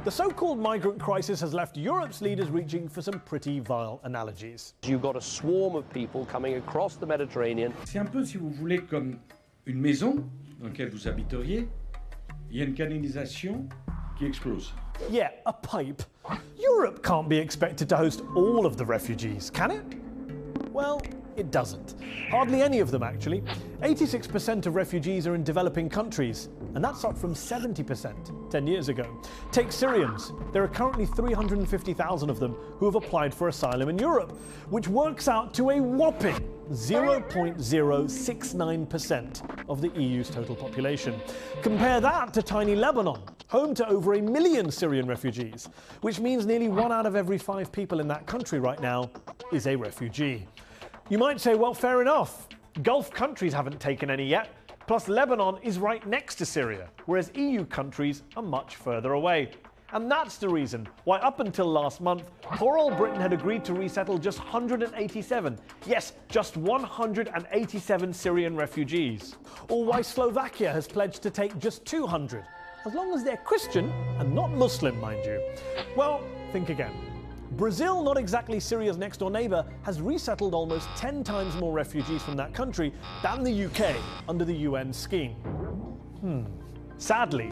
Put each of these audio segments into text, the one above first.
The so-called migrant crisis has left Europe's leaders reaching for some pretty vile analogies. You've got a swarm of people coming across the Mediterranean. C'est un peu, si vous voulez, comme une maison dans laquelle vous habiteriez. Il y a une canalisation qui explose. Yeah, a pipe. Europe can't be expected to host all of the refugees, can it? Well, it doesn't. Hardly any of them, actually. 86% of refugees are in developing countries, and that's up from 70% 10 years ago. Take Syrians. There are currently 350,000 of them who have applied for asylum in Europe, which works out to a whopping 0.069% of the EU's total population. Compare that to tiny Lebanon, home to over 1 million Syrian refugees, which means nearly 1 out of every 5 people in that country right now is a refugee. You might say, well, fair enough. Gulf countries haven't taken any yet, plus Lebanon is right next to Syria, whereas EU countries are much further away. And that's the reason why up until last month, poor old Britain had agreed to resettle just 187, yes, just 187 Syrian refugees. Or why Slovakia has pledged to take just 200, as long as they're Christian and not Muslim, mind you. Well, think again. Brazil, not exactly Syria's next-door neighbour, has resettled almost 10 times more refugees from that country than the UK under the UN scheme. Sadly,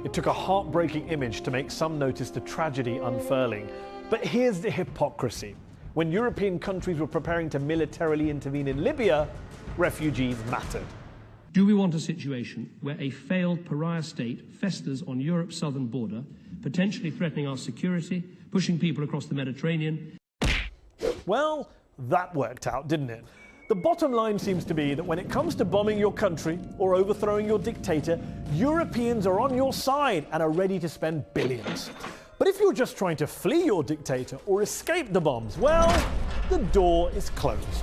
it took a heartbreaking image to make some notice the tragedy unfurling. But here's the hypocrisy. When European countries were preparing to militarily intervene in Libya, refugees mattered. Do we want a situation where a failed pariah state festers on Europe's southern border, potentially threatening our security, pushing people across the Mediterranean? Well, that worked out, didn't it? The bottom line seems to be that when it comes to bombing your country or overthrowing your dictator, Europeans are on your side and are ready to spend billions. But if you're just trying to flee your dictator or escape the bombs, well, the door is closed.